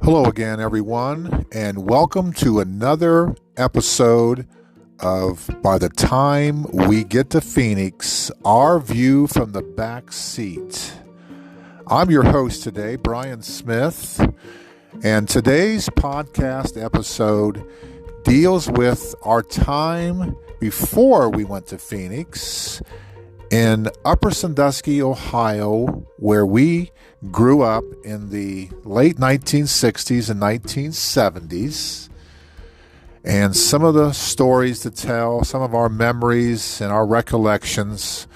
Hello again, everyone, and welcome to another episode of By the Time We Get to Phoenix, Our View from the Back Seat. I'm your host today, Brian Smith, and today's podcast episode deals with our time before we went to Phoenix in Upper Sandusky, Ohio, where we grew up in the late 1960s and 1970s. And some of the stories to tell, some of our memories and our recollections.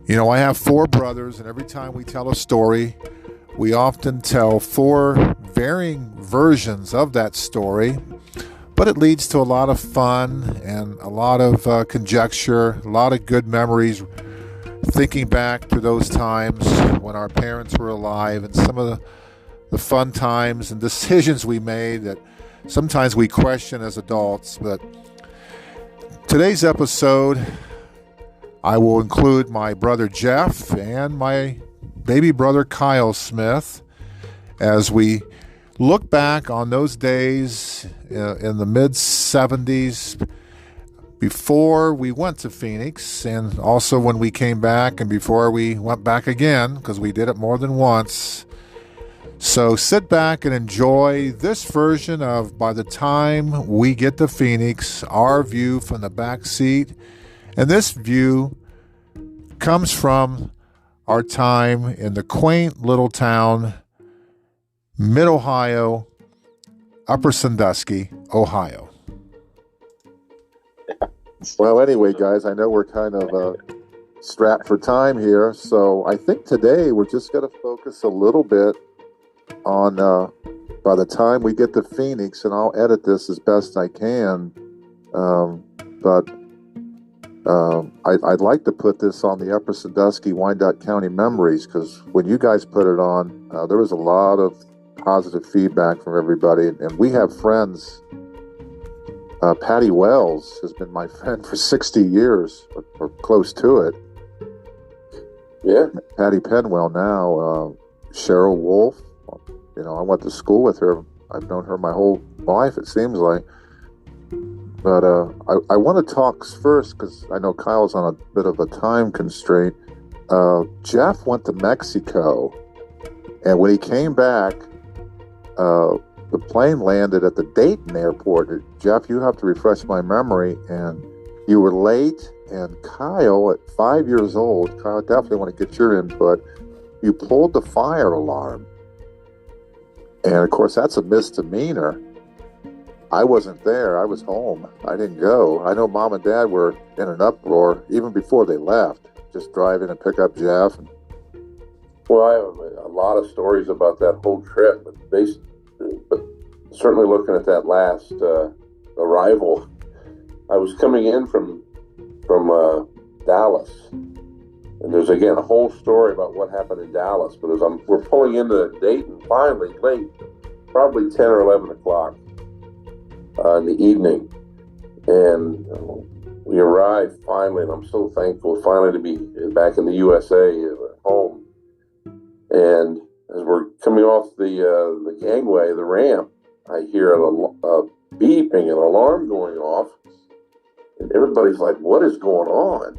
You know, I have four brothers, and every time we tell a story, we often tell four varying versions of that story. But it leads to a lot of fun and a lot of conjecture, a lot of good memories, thinking back to those times when our parents were alive and some of the fun times and decisions we made that sometimes we question as adults. But today's episode, I will include my brother Jeff and my baby brother Kyle Smith as we look back on those days in the mid-70s before we went to Phoenix, and also when we came back and before we went back again, because we did it more than once. So sit back and enjoy this version of By the Time We Get to Phoenix, Our View from the Back Seat. And this view comes from our time in the quaint little town, Mid-Ohio, Upper Sandusky, Ohio. Well, anyway, guys, I know we're kind of strapped for time here, so I think today we're just going to focus a little bit on By the Time We Get to Phoenix, and I'll edit this as best I can, but I'd like to put this on the Upper Sandusky Wyandotte County Memories, because when you guys put it on, there was a lot of positive feedback from everybody, and we have friends. Patty Wells has been my friend for 60 years, or close to it. Yeah. Patty Penwell now. Cheryl Wolf. You know, I went to school with her. I've known her my whole life, it seems like. But I want to talk first, because I know Kyle's on a bit of a time constraint. Jeff went to Mexico, and when he came back, the plane landed at the Dayton airport. Jeff, you have to refresh my memory, and you were late, and Kyle, at 5 years old, Kyle, definitely want to get your input, you pulled the fire alarm. And, of course, that's a misdemeanor. I wasn't there. I was home. I didn't go. I know Mom and Dad were in an uproar even before they left, just driving to pick up Jeff. Well, I have a lot of stories about that whole trip, but certainly looking at that last arrival, I was coming in from Dallas, and there's again a whole story about what happened in Dallas. But we're pulling into Dayton finally, late, probably 10 or 11 o'clock in the evening, and we arrived finally, and I'm so thankful finally to be back in the USA at home. And as we're coming off the gangway, the ramp, I hear a beeping, an alarm going off, and everybody's like, what is going on?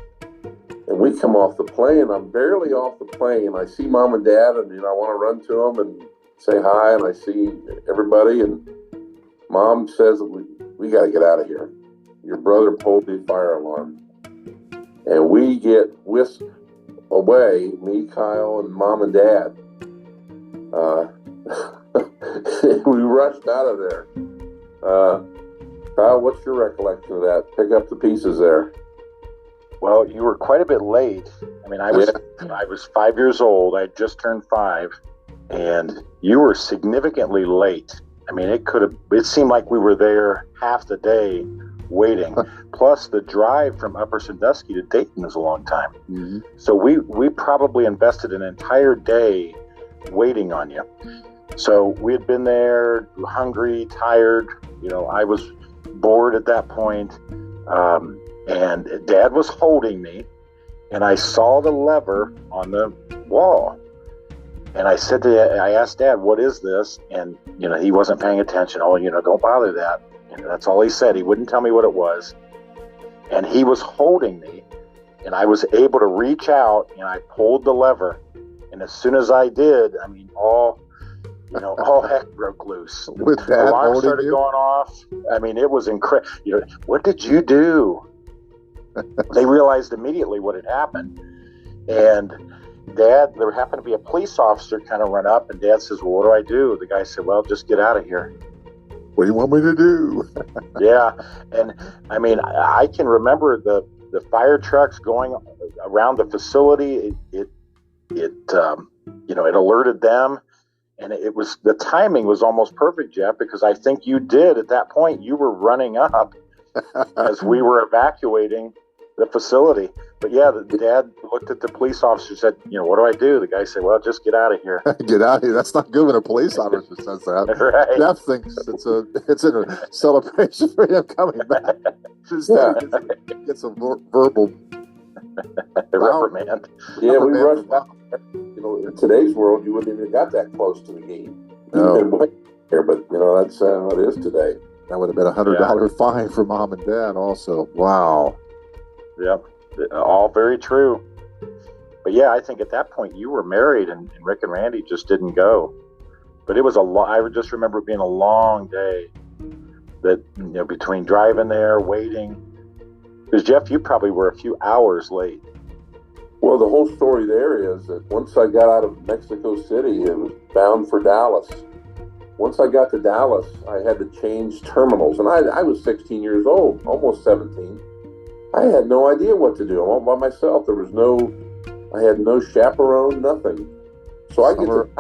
And we come off the plane. I'm barely off the plane. I see Mom and Dad, and I want to run to them and say hi, and I see everybody, and Mom says, we got to get out of here. Your brother pulled the fire alarm. And we get whisked away, me, Kyle, and Mom and Dad. We rushed out of there. Kyle, what's your recollection of that? Pick up the pieces there. Well, you were quite a bit late. I mean, I was 5 years old. I had just turned 5, and you were significantly late. I mean, it seemed like we were there half the day waiting. Plus, the drive from Upper Sandusky to Dayton is a long time. Mm-hmm. So we probably invested an entire day waiting on you. So we had been there, hungry, tired. You know, I was bored at that point. And Dad was holding me, and I saw the lever on the wall. And I asked Dad, what is this? And, he wasn't paying attention. Oh, don't bother that. That's all he said. He wouldn't tell me what it was. And he was holding me, and I was able to reach out, and I pulled the lever. And as soon as I did, all heck broke loose. With Dad alarm holding started you? Going off. It was incredible. What did you do? They realized immediately what had happened. And Dad, there happened to be a police officer kind of run up, and Dad says, well, what do I do? The guy said, well, just get out of here. What do you want me to do? Yeah. And I can remember the fire trucks going around the facility. It alerted them. And the timing was almost perfect, Jeff, because I think you did at that point, you were running up as we were evacuating the facility. But yeah, the Dad looked at the police officer, said, what do I do? The guy said, well, just get out of here. Get out of here. That's not good when a police officer says that. Right. Jeff thinks it's a celebration for him coming back. Instead, he gets a verbal reprimand. Yeah, we rushed out. In today's world, you wouldn't even got that close to the gate. No. Here, but that's how it is today. That would have been $100 fine for Mom and Dad also. Wow. Yep. All very true. But yeah, I think at that point you were married and Rick and Randy just didn't go. But it was I just remember it being a long day that, between driving there, waiting. Because Jeff, you probably were a few hours late. Well, the whole story there is that once I got out of Mexico City, it was bound for Dallas. Once I got to Dallas, I had to change terminals. And I was 16 years old, almost 17. I had no idea what to do. I'm all by myself. I had no chaperone, nothing. So I get to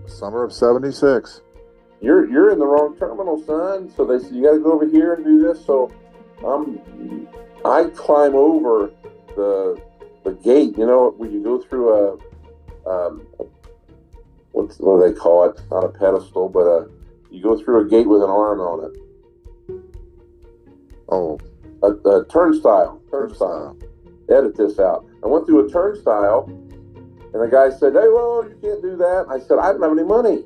summer of 76. You're in the wrong terminal, son. So they said, you got to go over here and do this. So I climb over the gate, when you go through what do they call it? Not a pedestal, but you go through a gate with an arm on it. Oh. A turnstile. Edit this out. I went through a turnstile, and the guy said, hey, well, you can't do that. I said, I don't have any money.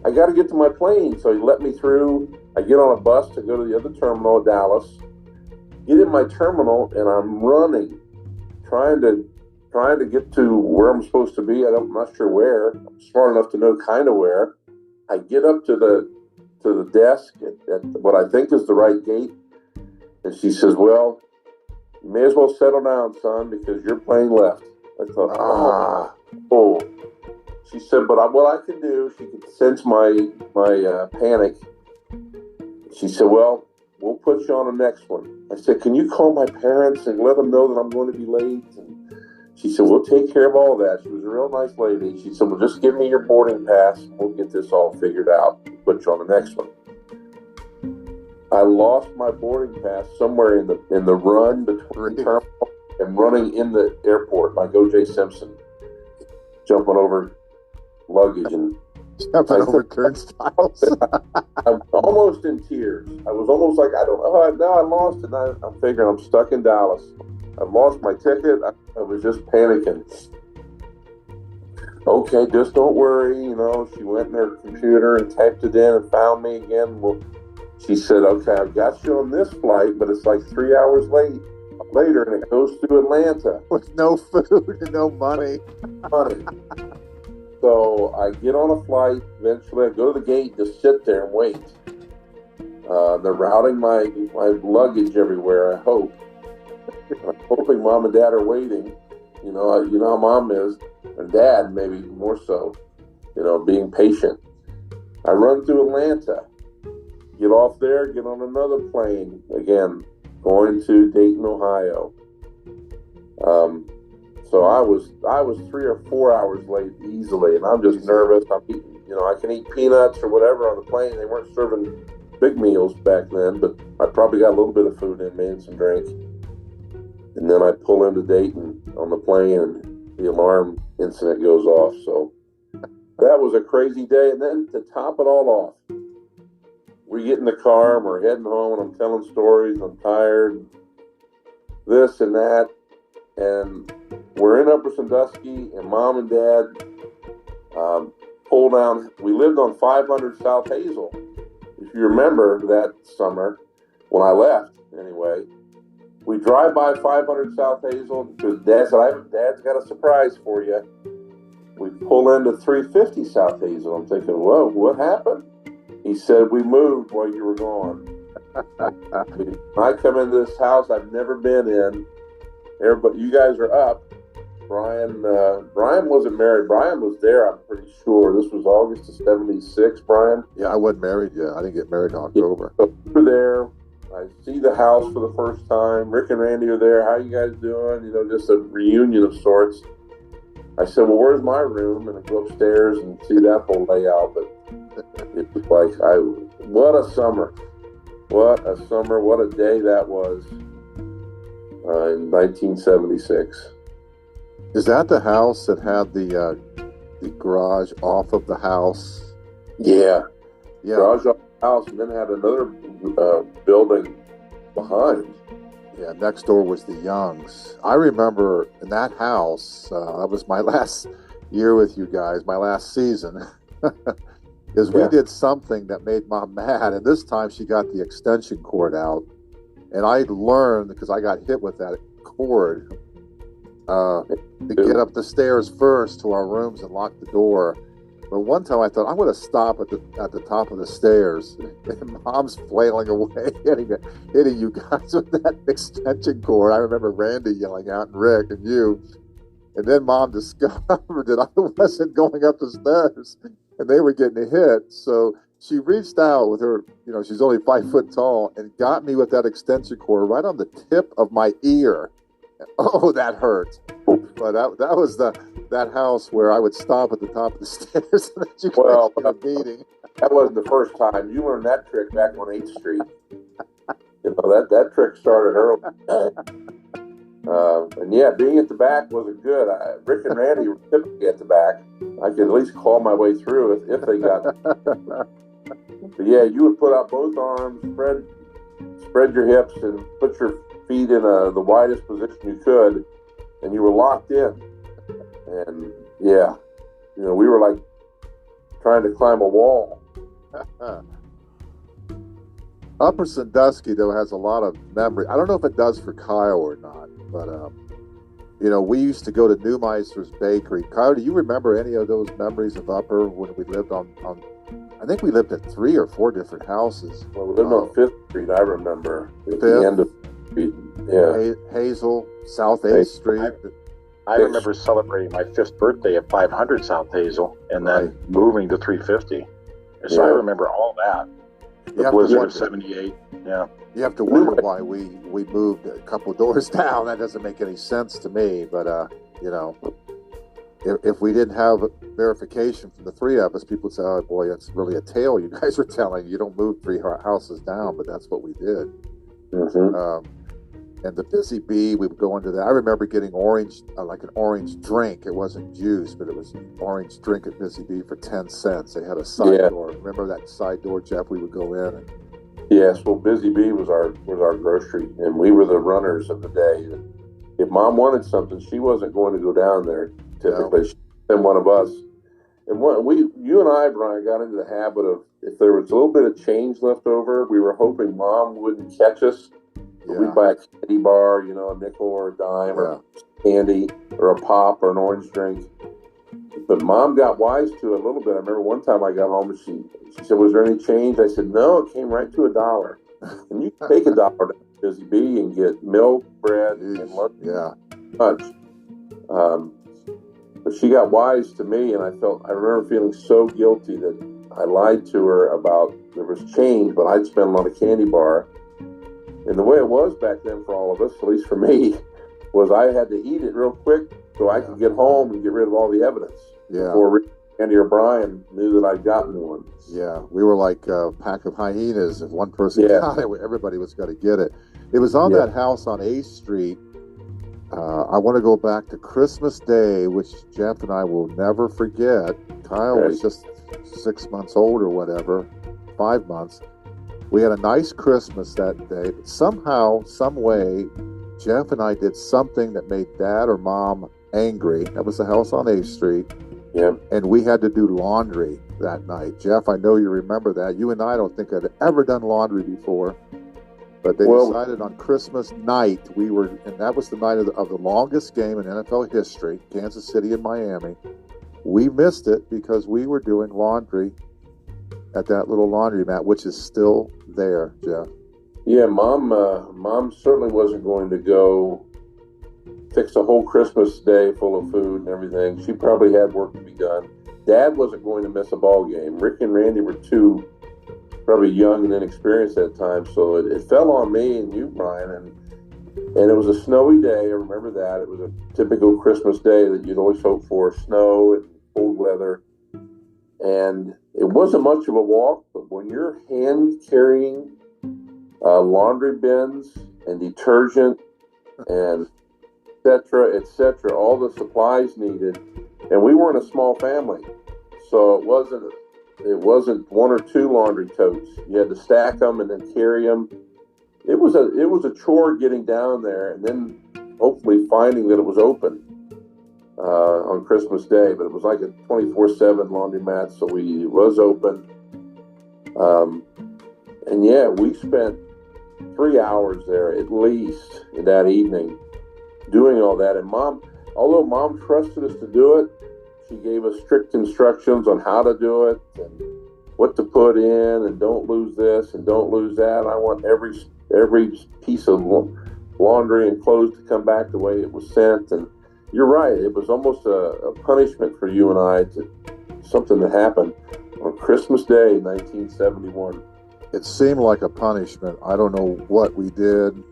I got to get to my plane. So he let me through. I get on a bus to go to the other terminal at Dallas. Get in my terminal, and I'm running, trying to get to where I'm supposed to be. I'm not sure where. I'm smart enough to know kind of where. I get up to the desk at what I think is the right gate, and she says, well, you may as well settle down, son, because your plane left. I thought, oh. She said, but what I can do, she could sense my panic. She said, well, we'll put you on the next one. I said, can you call my parents and let them know that I'm going to be late? And she said, we'll take care of all that. She was a real nice lady. She said, well, just give me your boarding pass. We'll get this all figured out. Put you on the next one. I lost my boarding pass somewhere in the run between the terminal and running in the airport like O.J. Simpson, jumping over luggage and jumping over turnstiles. I'm almost in tears. I was almost like, I lost it. I'm figuring I'm stuck in Dallas. I lost my ticket. I was just panicking. Okay, just don't worry. She went in her computer and typed it in and found me again. Well, she said, okay, I've got you on this flight, but it's like 3 hours later, and it goes through Atlanta. With no food and no money. So I get on a flight. Eventually, I go to the gate, just sit there and wait. They're routing my luggage everywhere, I hope. I'm hoping Mom and Dad are waiting. You know how Mom is, and Dad maybe more so, being patient. I run through Atlanta, get off there, get on another plane, again, going to Dayton, Ohio. So I was 3 or 4 hours late easily, and I'm just nervous. I'm eating, I can eat peanuts or whatever on the plane. They weren't serving big meals back then, but I probably got a little bit of food in me and some drink. And then I pull into Dayton on the plane, and the alarm incident goes off. So that was a crazy day. And then to top it all off, we get in the car and we're heading home, and I'm telling stories. I'm tired, this and that. And we're in Upper Sandusky, and Mom and Dad pull down. We lived on 500 South Hazel. If you remember that summer when I left, anyway, we drive by 500 South Hazel because Dad said, Dad's got a surprise for you. We pull into 350 South Hazel. I'm thinking, whoa, what happened? He said, we moved while you were gone. I come into this house I've never been in. Everybody, you guys are up. Brian wasn't married. Brian was there, I'm pretty sure. This was August of 76, Brian. Yeah, I wasn't married yet. I didn't get married in October. So we were there. I see the house for the first time. Rick and Randy are there. How you guys doing? You know, just a reunion of sorts. I said, well, where's my room? And I go upstairs and see that whole layout. But it was like, what a summer. What a summer. What a day that was in 1976. Is that the house that had the garage off of the house? Yeah. Yeah. Garage off the house, and then had another building behind. Yeah, next door was the Youngs. I remember in that house, that was my last year with you guys, my last season, because we did something that made Mom mad, and this time she got the extension cord out, and I learned, because I got hit with that cord, to get up the stairs first to our rooms and lock the door. But one time I thought, I'm going to stop at the top of the stairs. And Mom's flailing away, hitting you guys with that extension cord. I remember Randy yelling out, and Rick, and you. And then Mom discovered that I wasn't going up the stairs, and they were getting hit. So she reached out with her, she's only 5 foot tall, and got me with that extension cord right on the tip of my ear. Oh, that hurt. But that was that house where I would stop at the top of the stairs and that you guys get a beating. That wasn't the first time. You learned that trick back on 8th Street. That trick started early. And yeah, being at the back wasn't good. Rick and Randy were typically at the back. I could at least claw my way through if they got. But yeah, you would put out both arms, spread your hips, and put your feet in the widest position you could, and you were locked in. And yeah, we were like trying to climb a wall. Upper Sandusky, though, has a lot of memory. I don't know if it does for Kyle or not, but we used to go to Neumeister's Bakery. Kyle, do you remember any of those memories of Upper when we lived on I think we lived at 3 or 4 different houses. Well, we lived on 5th Street, I remember. At the end of Hazel, South 8th Street. I remember celebrating my 5th birthday at 500 South Hazel and then moving to 350. So I remember all that. The blizzard of 78. Yeah. You have to wonder why we moved a couple doors down. That doesn't make any sense to me. But, if we didn't have verification from the 3 of us, people would say, oh, boy, that's really a tale you guys were telling. You don't move 3 houses down, but that's what we did. Mm-hmm. And the Busy Bee, we would go into that. I remember getting like an orange drink. It wasn't juice, but it was an orange drink at Busy Bee for 10 cents. They had a side door. Remember that side door, Jeff? We would go in. Yes, well, Busy Bee was our grocery, and we were the runners of the day. If Mom wanted something, she wasn't going to go down there. Typically, she'd send one of us. And you and I, Brian, got into the habit of, if there was a little bit of change left over, we were hoping Mom wouldn't catch us. We'd buy a candy bar, a nickel or a dime or candy or a pop or an orange drink. But Mom got wise to it a little bit. I remember one time I got home and she said, was there any change? I said, no, it came right to $1. And you take $1 to Busy Bee and get milk, bread, and lunch. But she got wise to me, and I remember feeling so guilty that I lied to her about there was change, but I'd spent on a candy bar. And the way it was back then for all of us, at least for me, was I had to eat it real quick so I could get home and get rid of all the evidence before Andy or Brian knew that I'd gotten one. Yeah, we were like a pack of hyenas. If one person got it, everybody was going to get it. It was on that house on 8th Street. I want to go back to Christmas Day, which Jeff and I will never forget. Kyle was just 6 months old or whatever, 5 months. We had a nice Christmas that day, but somehow, some way, Jeff and I did something that made Dad or Mom angry. That was the house on 8th Street. Yeah. And we had to do laundry that night. Jeff, I know you remember that. You and I don't think I'd ever done laundry before. But they decided on Christmas night, and that was the night of the longest game in NFL history, Kansas City and Miami. We missed it because we were doing laundry at that little laundromat, which is still there, Jeff. Yeah, Mom certainly wasn't going to go fix a whole Christmas day full of food and everything. She probably had work to be done. Dad wasn't going to miss a ball game. Rick and Randy were too probably young and inexperienced at the time, so it fell on me and you, Brian, and it was a snowy day. I remember that. It was a typical Christmas day that you'd always hope for, snow and cold weather, and it wasn't much of a walk, but when you're hand carrying laundry bins and detergent and et cetera, all the supplies needed, and we weren't a small family, so it wasn't one or two laundry totes. You had to stack them and then carry them. It was a chore getting down there, and then hopefully finding that it was open on Christmas Day. But it was like a 24/7 laundromat, so it was open. And yeah, we spent 3 hours there at least that evening doing all that. And although Mom trusted us to do it, she gave us strict instructions on how to do it and what to put in, and don't lose this and don't lose that. I want every piece of laundry and clothes to come back the way it was sent. And you're right, it was almost a punishment for you and I something that happened on Christmas Day, 1971. It seemed like a punishment. I don't know what we did.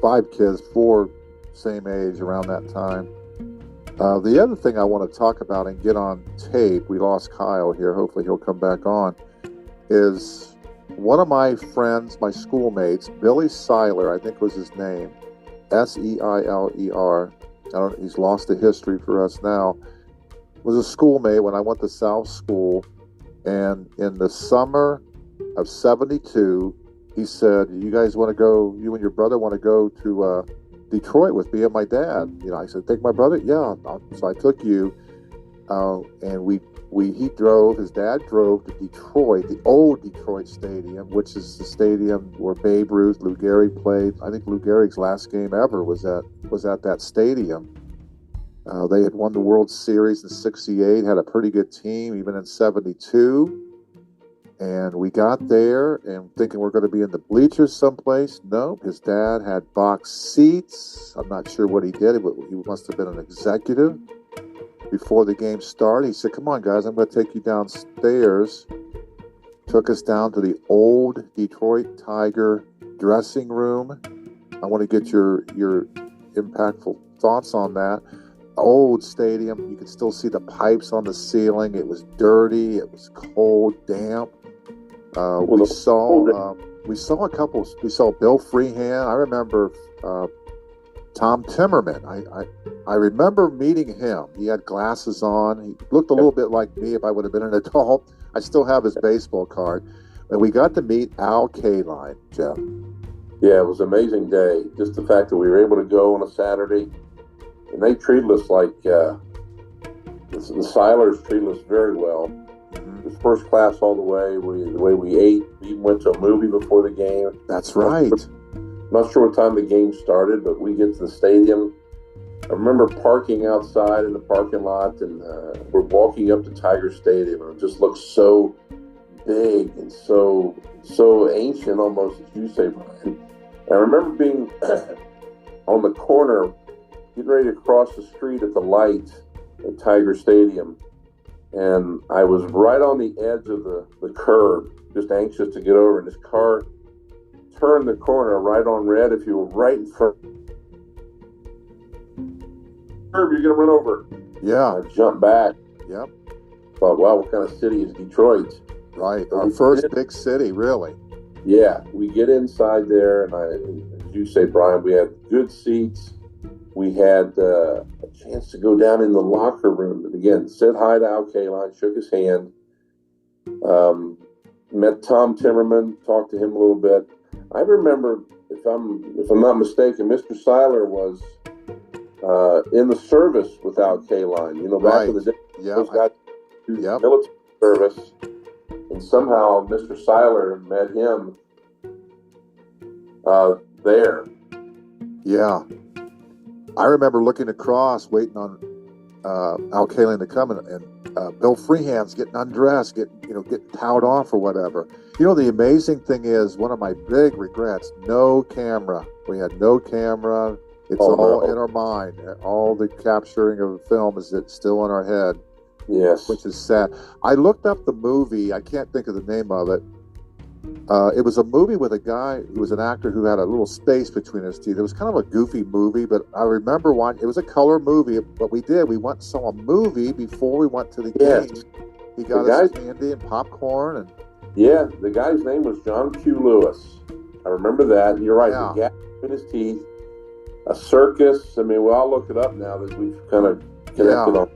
5 kids, 4 same age around that time. The other thing I want to talk about and get on tape, we lost Kyle here, hopefully he'll come back on, is one of my friends, my schoolmates, Billy Seiler, I think was his name, Seiler. He's lost the history for us now. Was a schoolmate when I went to South School, and in the summer of 72, he said, you and your brother want to go to Detroit with me and my dad. I said, take my brother? Yeah. So I took you, and his dad drove to Detroit, the old Detroit Stadium, which is the stadium where Babe Ruth, Lou Gehrig played. I think Lou Gehrig's last game ever was at that stadium. They had won the World Series in '68, had a pretty good team, even in '72. And we got there and thinking we're going to be in the bleachers someplace. Nope, his dad had box seats. I'm not sure what he did, but he must have been an executive. Before the game started, he said, come on, guys, I'm going to take you downstairs. Took us down to the old Detroit Tiger dressing room. I want to get your impactful thoughts on that. Old stadium. You could still see the pipes on the ceiling. It was dirty. It was cold, damp. We saw a couple. We saw Bill Freehan. I remember Tom Timmerman. I remember meeting him. He had glasses on. He looked a little bit like me if I would have been an adult. I still have his baseball card. And we got to meet Al Kaline, Jeff. Yeah, it was an amazing day. Just the fact that we were able to go on a Saturday, and they treated us like the Seilers treated us very well. It was first class all the way. The way we ate, we even went to a movie before the game. That's right. Not sure what time the game started, but we get to the stadium. I remember parking outside in the parking lot, and we're walking up to Tiger Stadium, and it just looks so big and so ancient, almost, as you say, Brian. And I remember being on the corner, getting ready to cross the street at the light at Tiger Stadium, and I was right on the edge of the curb, just anxious to get over, and this car turned the corner right on red. If you were right in front curb, you're going to run over. Yeah. I jumped back. Yep. Thought, wow, what kind of city is Detroit? Right. Our first big city, really. Yeah. We get inside there, and as you say, Brian, we had good seats. We had a chance to go down in the locker room. And again, said hi to Al Kaline, shook his hand. Met Tom Timmerman, talked to him a little bit. I remember, if I'm not mistaken, Mr. Seiler was in the service with Al Kaline. You know, back in the day, those guys do military service, and somehow Mr. Seiler met him there. Yeah. I remember looking across, waiting on Al Kaline to come, and Bill Freehand's getting undressed, getting towed off or whatever. You know, the amazing thing is, one of my big regrets, no camera. We had no camera. It's all in our mind. All the capturing of the film is still in our head. Yes. Which is sad. I looked up the movie. I can't think of the name of it. It was a movie with a guy who was an actor who had a little space between his teeth. It was kind of a goofy movie, but I remember watching. It was a color movie, but we went and saw a movie before we went to the game. He got us candy and popcorn. And yeah, the guy's name was John Q. Lewis. I remember that. You're right. The gap in his teeth. A circus. I mean, well, I'll look it up now that we've kind of connected on.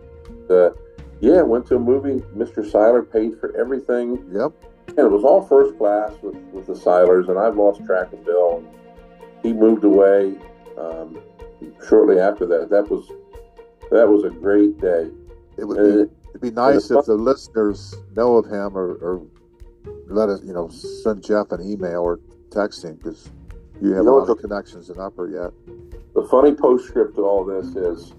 Went to a movie. Mr. Seiler paid for everything. Yep. And it was all first class with the Seilers, and I've lost track of Bill. He moved away shortly after that. That was a great day. It'd be nice if the listeners know of him or let us, send Jeff an email or text him, because you have a lot of connections in Upper yet. The funny postscript to all this is,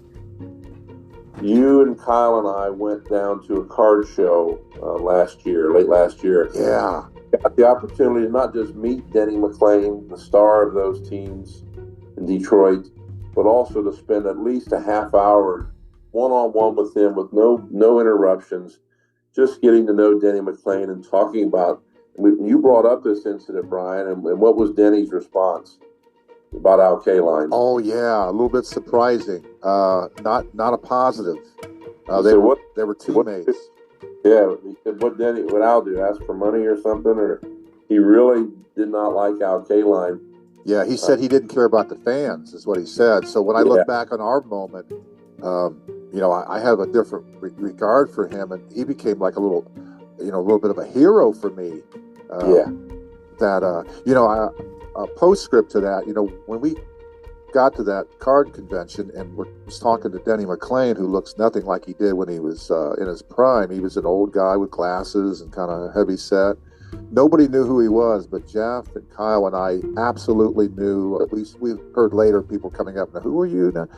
you and Kyle and I went down to a card show late last year. Yeah. Got the opportunity to not just meet Denny McLain, the star of those teams in Detroit, but also to spend at least a half hour one-on-one with him with no interruptions, just getting to know Denny McLain and talking about, you brought up this incident, Brian, and what was Denny's response about Al Kaline? Oh yeah, a little bit surprising. Not a positive. They were teammates. He said, what Al do? Ask for money or something? Or he really did not like Al Kaline. Yeah, he said he didn't care about the fans, is what he said. So when I look back on our moment, I have a different regard for him, and he became like a little bit of a hero for me. A postscript to that, when we got to that card convention and was talking to Denny McLain, who looks nothing like he did when he was in his prime. He was an old guy with glasses and kind of heavy set. Nobody knew who he was, but Jeff and Kyle and I absolutely knew. At least we heard later people coming up, now, who are you? Now,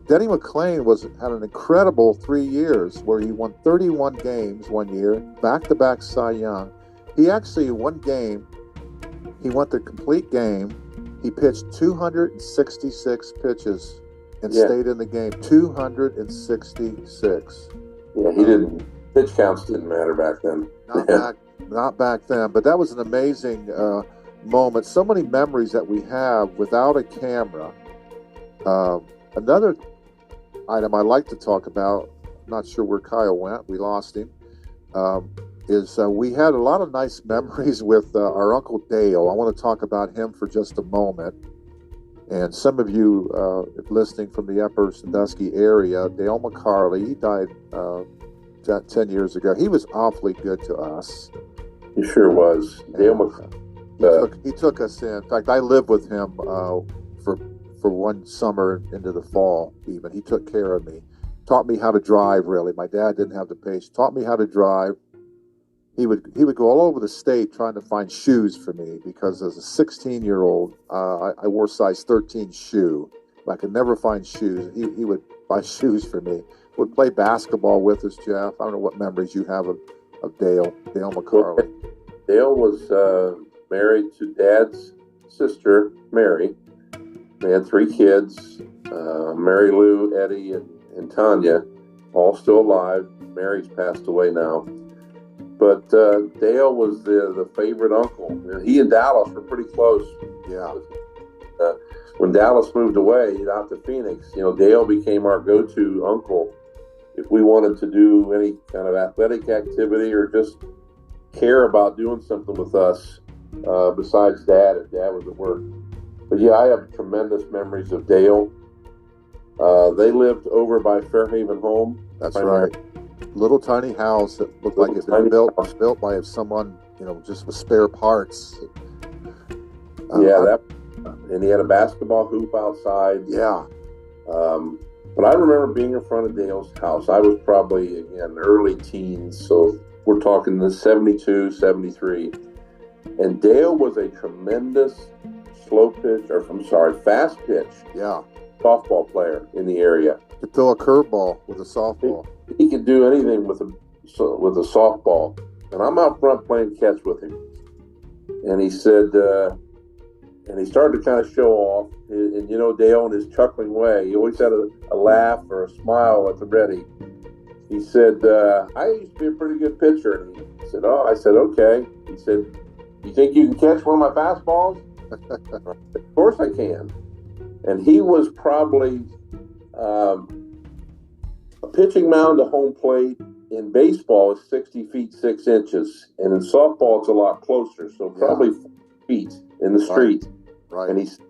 Denny McLain had an incredible 3 years where he won 31 games one year, back-to-back Cy Young. He actually, one game, he went the complete game. He pitched 266 pitches and stayed in the game. 266. Yeah, he didn't. Pitch counts didn't matter back then. Not back then. But that was an amazing moment. So many memories that we have without a camera. Another item I like to talk about, not sure where Kyle went. We lost him. Is we had a lot of nice memories with our Uncle Dale. I want to talk about him for just a moment. And some of you, if listening from the Upper Sandusky area, Dale McCarley, he died 10 years ago. He was awfully good to us. He sure was. Dale McCarley. He took us in. In fact, I lived with him for one summer into the fall even. He took care of me. Taught me how to drive, really. My dad didn't have the patience. Taught me how to drive. He would go all over the state trying to find shoes for me, because as a 16-year-old, I wore size 13 shoe. I could never find shoes. He would buy shoes for me. Would play basketball with us, Jeff. I don't know what memories you have of Dale McCarley. Dale was married to Dad's sister, Mary. They had 3 kids, Mary Lou, Eddie, and Tanya, all still alive. Mary's passed away now. But Dale was the favorite uncle. He and Dallas were pretty close. Yeah. When Dallas moved away out to Phoenix, Dale became our go-to uncle if we wanted to do any kind of athletic activity or just care about doing something with us besides Dad if Dad was at work. But yeah, I have tremendous memories of Dale. They lived over by Fairhaven Home. That's right. Little tiny house that looked like it's been built by someone, just with spare parts. And he had a basketball hoop outside. Yeah. But I remember being in front of Dale's house. I was probably, again, early teens. So we're talking the 72, 73. And Dale was a tremendous fast pitch softball player in the area. Could throw a curveball with a softball. He could do anything with a softball. And I'm out front playing catch with him. And he said, and he started to kind of show off. And Dale, in his chuckling way, he always had a laugh or a smile at the ready. He said, I used to be a pretty good pitcher. And he said, oh, I said, okay. He said, you think you can catch one of my fastballs? Of course I can. And he was probably a pitching mound to home plate in baseball is 60 feet 6 inches, and in softball it's a lot closer, so probably 4 feet in the street. Right. And he said,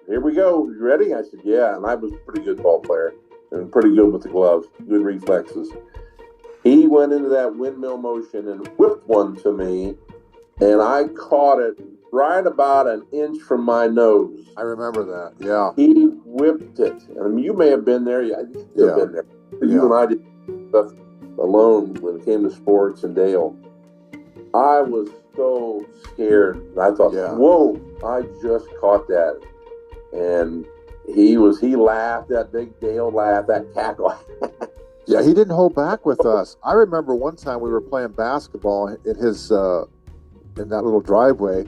here we go. You ready? I said, yeah. And I was a pretty good ball player and pretty good with the glove, good reflexes. He went into that windmill motion and whipped one to me, and I caught it right about an inch from my nose. I remember that, yeah. He whipped it. I mean, you may have been there. I think you've been there. You and I did stuff alone when it came to sports and Dale. I was so scared. I thought, whoa, I just caught that. And he laughed, that big Dale laugh, that cackle. Yeah, he didn't hold back with us. I remember one time we were playing basketball in his in that little driveway.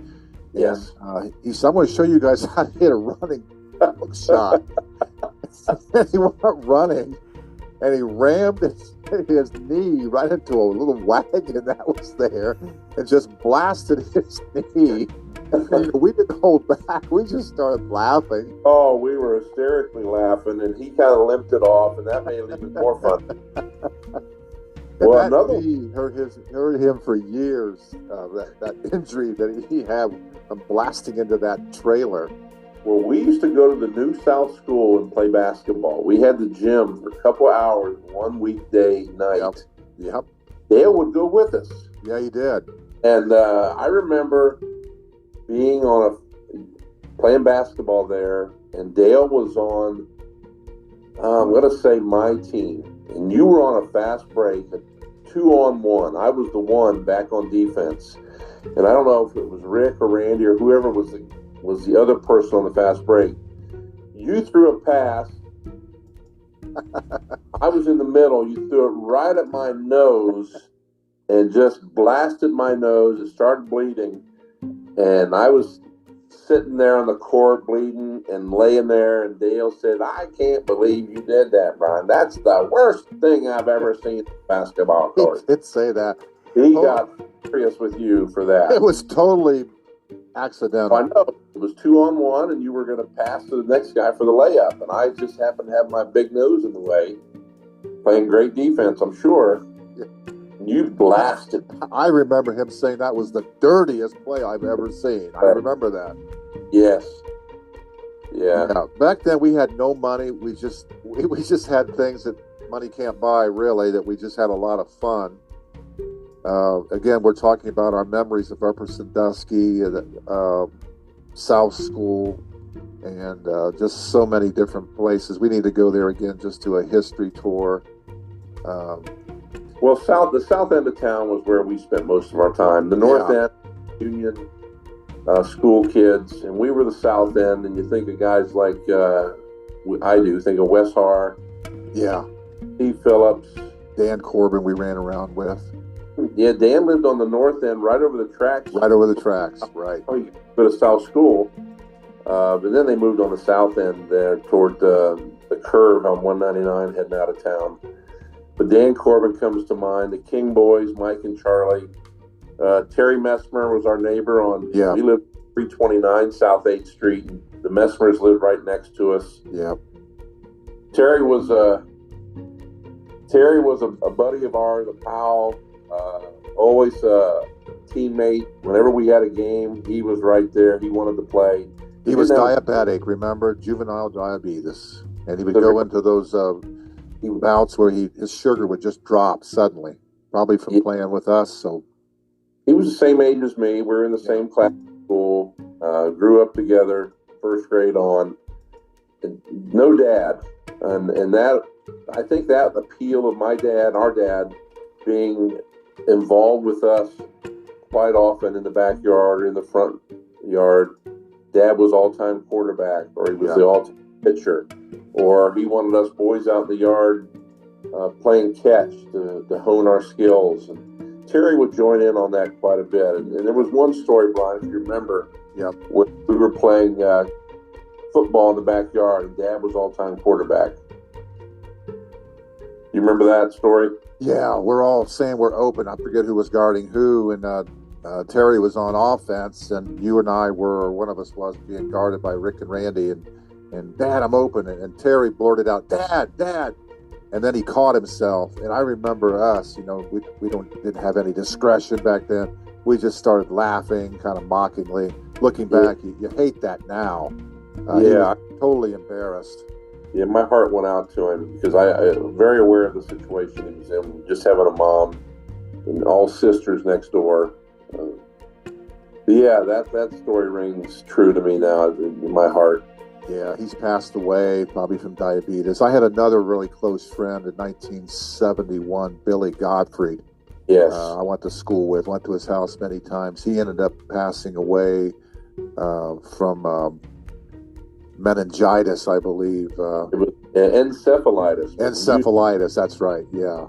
Yes. And I'm going to show you guys how to hit a running shot. And he went running, and he rammed his knee right into a little wagon that was there and just blasted his knee. And we didn't hold back. We just started laughing. Oh, we were hysterically laughing, and he kind of limped it off, and that made it even more fun. Well, another heard him for years. That injury that he had from blasting into that trailer. Well, we used to go to the New South School and play basketball. We had the gym for a couple hours one weekday night. Yep. Dale would go with us. Yeah, he did. And I remember being playing basketball there, and Dale was on, I'm going to say my team, and you were on a fast break, a 2-on-1. I was the one back on defense, and I don't know if it was Rick or Randy or whoever was the other person on the fast break. You threw a pass. I was in the middle. You threw it right at my nose and just blasted my nose. It started bleeding. And I was sitting there on the court bleeding and laying there. And Dale said, I can't believe you did that, Brian. That's the worst thing I've ever seen in the basketball court. He did say that. He got furious with you for that. It was totally accidental. I know. It was 2-on-1, and you were going to pass to the next guy for the layup. And I just happened to have my big nose in the way, playing great defense, I'm sure. You blasted. I remember him saying that was the dirtiest play I've ever seen. I remember that. Yes. Yeah. Back then we had no money. We just had things that money can't buy, really, that we just had a lot of fun. Again, we're talking about our memories of Upper Sandusky, South School, and just so many different places. We need to go there again, just do a history tour. Well, the south end of town was where we spent most of our time. The north end, Union school kids, and we were the south end. And you think of guys like I do think of Wes Har, Steve Phillips, Dan Corbin. We ran around with. Yeah, Dan lived on the north end, right over the tracks. Right over the tracks, right. Oh, you go to South School, but then they moved on the south end there toward the curve on 199 heading out of town. But Dan Corbin comes to mind. The King Boys, Mike and Charlie. Terry Messmer was our neighbor on. Yeah. We lived 329 South 8th Street. The Messmers lived right next to us. Yeah. Terry was a buddy of ours, a pal. Always a teammate. Whenever we had a game, he was right there. He wanted to play. He was diabetic, remember? Juvenile diabetes. And he would go into those bouts where his sugar would just drop suddenly, probably from playing with us. So he was the same age as me. We were in the same class at school. Grew up together, first grade on. And no dad. and that, I think that appeal of my dad, our dad, being involved with us quite often in the backyard or in the front yard. Dad was all-time quarterback, or he was the all-time pitcher, or he wanted us boys out in the yard playing catch to hone our skills. And Terry would join in on that quite a bit. And there was one story, Brian, if you remember, when we were playing football in the backyard, and Dad was all-time quarterback. You remember that story? Yeah, we're all saying we're open. I forget who was guarding who, and Terry was on offense, and you and I were, or one of us was, being guarded by Rick and Randy, and Dad, I'm open. And Terry blurted out, Dad, Dad. And then he caught himself. And I remember us, we didn't have any discretion back then. We just started laughing, kind of mockingly. Looking back, you hate that now. He was totally embarrassed. Yeah, my heart went out to him because I'm very aware of the situation he was in, just having a mom and all sisters next door. That story rings true to me now in my heart. Yeah, he's passed away, probably from diabetes. I had another really close friend in 1971, Billy Gottfried. Yes. I went to school with, went to his house many times. He ended up passing away from meningitis, I believe. It was encephalitis. Encephalitis, that's right, yeah.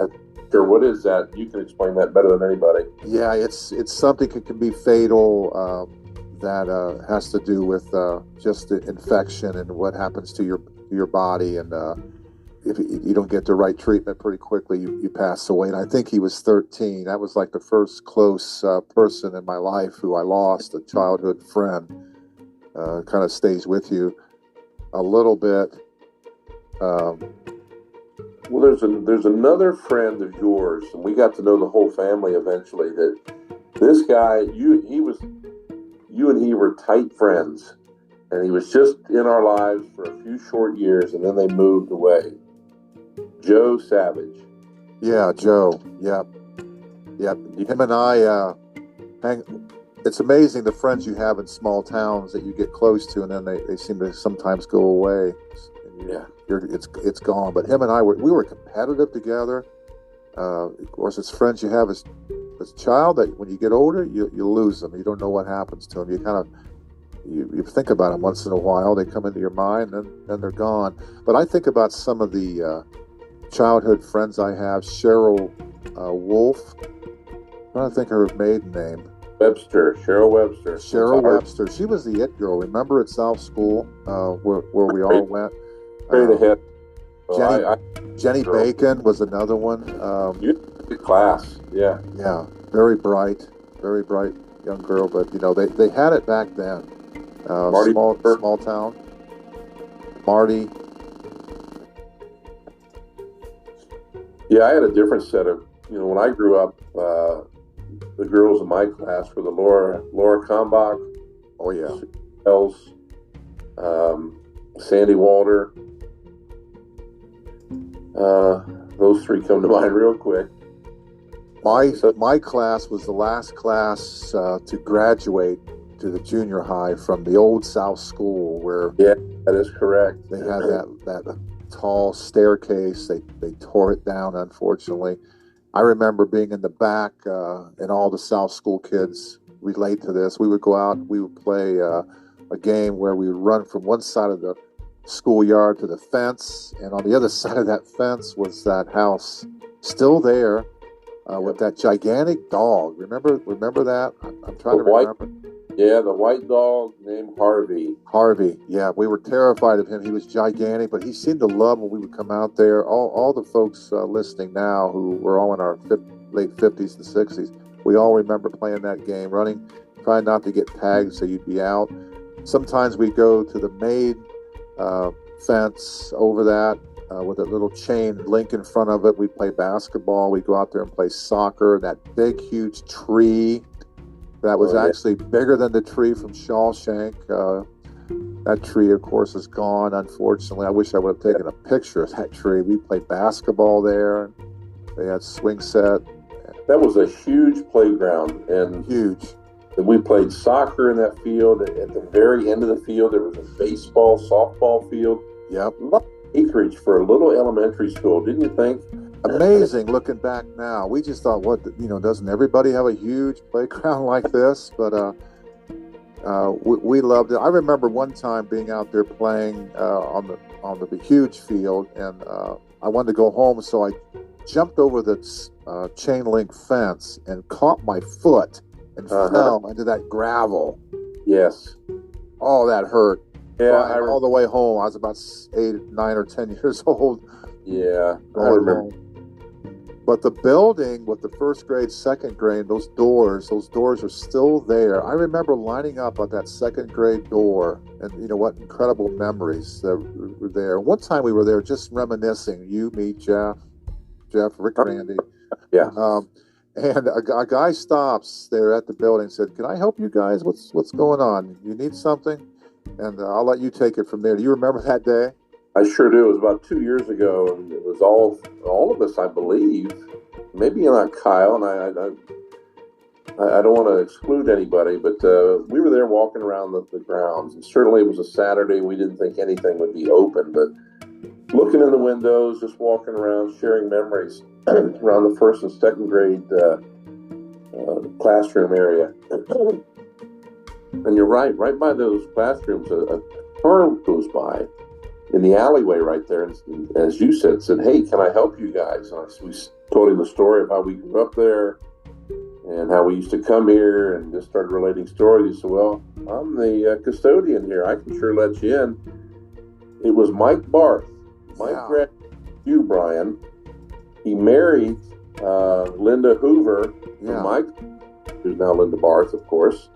Sure, what is that? You can explain that better than anybody. Yeah, it's something that can be fatal. That has to do with just the infection and what happens to your body, and if you don't get the right treatment pretty quickly, you pass away. And I think he was 13. That was like the first close person in my life who I lost, a childhood friend. Kind of stays with you a little bit. Well, there's another friend of yours, and we got to know the whole family eventually. That this guy, you and he were tight friends, and he was just in our lives for a few short years, and then they moved away. Joe Savage. Yeah, Joe. Yep. Him and I it's amazing the friends you have in small towns that you get close to, and then they seem to sometimes go away. It's gone. But him and I we were competitive together. Of course, it's friends you have as a child that when you get older, you lose them. You don't know what happens to them. You kind of you think about them once in a while. They come into your mind, and then they're gone. But I think about some of the childhood friends I have. Cheryl Wolf. I'm trying to think of her maiden name. Cheryl Webster. Cheryl Webster. She was the it girl. Remember at South School where we all went? Straight ahead. Jenny Bacon was another one. Good class. Yeah. Yeah. Very bright young girl. But they had it back then. Marty, small town. Marty. Yeah, I had a different set of. When I grew up, the girls in my class were the Laura Kalmbach. Oh yeah. Wells, Sandy Walter. Those three come to mind real quick. My class was the last class to graduate to the junior high from the old South School, where that is correct. They had that tall staircase. They tore it down, unfortunately. I remember being in the back, and all the South School kids relate to this. We would go out, we would play a game where we would run from one side of the schoolyard to the fence, and on the other side of that fence was that house still there with that gigantic dog. Remember that? I'm trying to remember. Yeah, the white dog named Harvey. Harvey, yeah. We were terrified of him. He was gigantic, but he seemed to love when we would come out there. All the folks listening now who were all in our late 50s and 60s, we all remember playing that game, running, trying not to get tagged so you'd be out. Sometimes we'd go to the main fence over that with a little chain link in front of it. We'd play basketball. We'd go out there and play soccer. That big, huge tree that was actually bigger than the tree from Shawshank. That tree, of course, is gone, unfortunately. I wish I would have taken a picture of that tree. We played basketball there. They had swing set. That was a huge playground. Huge. And we played soccer in that field. At the very end of the field, there was a baseball, softball field. Yep. acreage for a little elementary school, didn't you think? Amazing looking back now. We just thought, doesn't everybody have a huge playground like this? But we loved it. I remember one time being out there playing on the huge field, and I wanted to go home, so I jumped over the chain link fence and caught my foot and fell into that gravel. Yes. Oh, that hurt. Yeah, all the way home. I was about 8, 9, or 10 years old. Yeah, I remember. Home. But the building with the first grade, second grade, those doors are still there. I remember lining up at that second grade door, and what incredible memories that were there. One time we were there just reminiscing. You, me, Jeff, Rick, Randy. Yeah. And a guy stops there at the building and said, "Can I help you guys? What's going on? You need something?" And I'll let you take it from there. Do you remember that day? I sure do. It was about 2 years ago, and it was all of us, I believe. Maybe not Kyle, and I don't want to exclude anybody, but we were there walking around the grounds, and certainly it was a Saturday. We didn't think anything would be open, but looking in the windows, just walking around, sharing memories around the first and second grade classroom area. And you're right by those classrooms, a car goes by in the alleyway right there, and as you said, "Hey, can I help you guys?" And we told him the story of how we grew up there and how we used to come here, and just started relating stories. He said, "Well, I'm the custodian here. I can sure let you in." It was Mike Barth. Mike grabbed you, Brian. He married Linda Hoover, Mike, who's now Linda Barth, of course.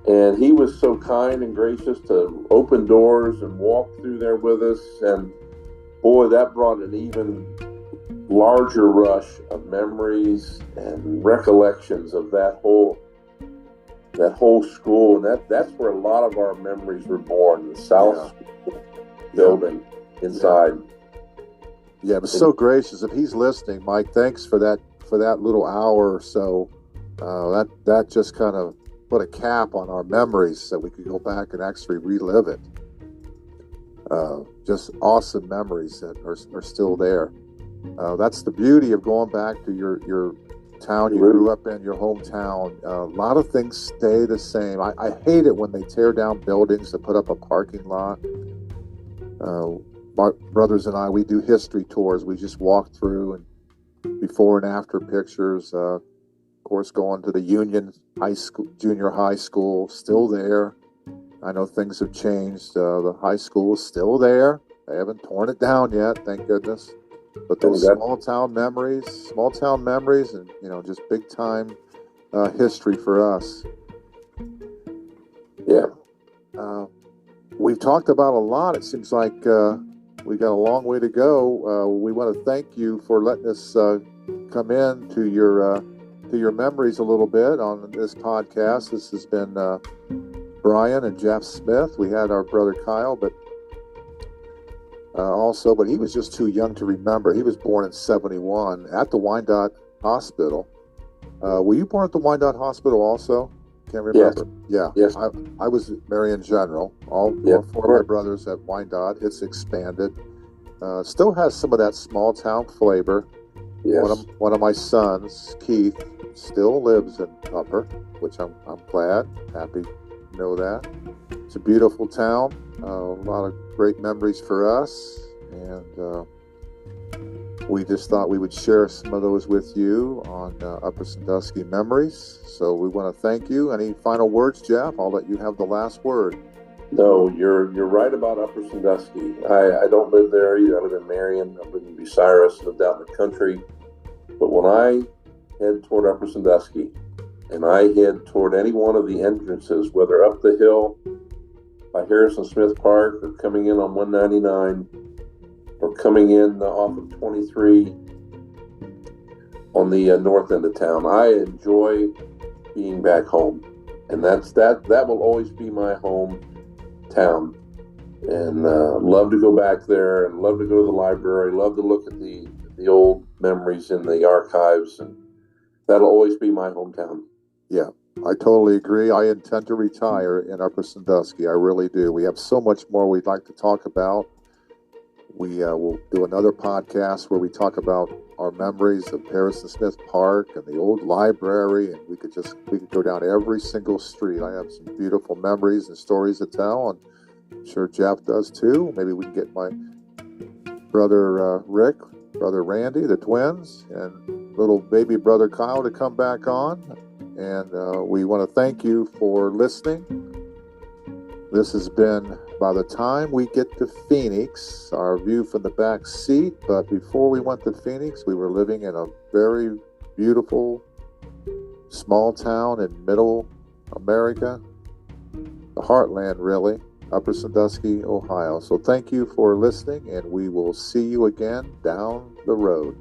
And he was so kind and gracious to open doors and walk through there with us. And boy, that brought an even larger rush of memories and recollections of that whole school. And that's where a lot of our memories were born, the South School building inside. Yeah, it was so gracious. If he's listening, Mike, thanks for that little hour or so. That just kind of put a cap on our memories so we could go back and actually relive it. Just awesome memories that are still there. That's the beauty of going back to your town you grew up in, your hometown. A lot of things stay the same. I hate it when they tear down buildings to put up a parking lot. My brothers and I, we do history tours. We just walk through and before and after pictures. Of course, going to the Union High School, junior high school, still there. I know things have changed. The high school is still there. They haven't torn it down yet, thank goodness. But those small town memories, and just big time history for us. Yeah. We've talked about a lot. It seems like we got a long way to go. We want to thank you for letting us come in to your memories a little bit on this podcast. This has been Brian and Jeff Smith. We had our brother Kyle, but he was just too young to remember. He was born in 1971 at the Wyandotte Hospital. Were you born at the Wyandotte Hospital also? Can't remember. Yes. Yeah. Yes. I was at Marion General. All four of my brothers at Wyandotte. It's expanded. Still has some of that small town flavor. Yes. One of my sons, Keith, still lives in Upper, which I'm glad, happy to know that. It's a beautiful town. A lot of great memories for us, and we just thought we would share some of those with you on Upper Sandusky Memories. So we want to thank you. Any final words, Jeff? I'll let you have the last word. No, you're right about Upper Sandusky. I don't live there either. I live in Marion. I live in Bucyrus, lived out in the country. But when I head toward Upper Sandusky, and I head toward any one of the entrances, whether up the hill by Harrison Smith Park, or coming in on 199, or coming in off of 23 on the north end of town, I enjoy being back home, and that will always be my hometown. And love to go back there, and love to go to the library, love to look at the old memories in the archives, and that'll always be my hometown. Yeah, I totally agree. I intend to retire in Upper Sandusky. I really do. We have so much more we'd like to talk about. We will do another podcast where we talk about our memories of Harrison Smith Park and the old library, and we could go down every single street. I have some beautiful memories and stories to tell, and I'm sure Jeff does too. Maybe we can get my brother Rick, brother Randy, the twins, and little baby brother Kyle to come back on. And we want to thank you for listening. This has been By the Time We Get to Phoenix, our view from the back seat. But before we went to Phoenix, we were living in a very beautiful small town in middle America, the heartland really, Upper Sandusky, Ohio. So thank you for listening, and we will see you again down the road.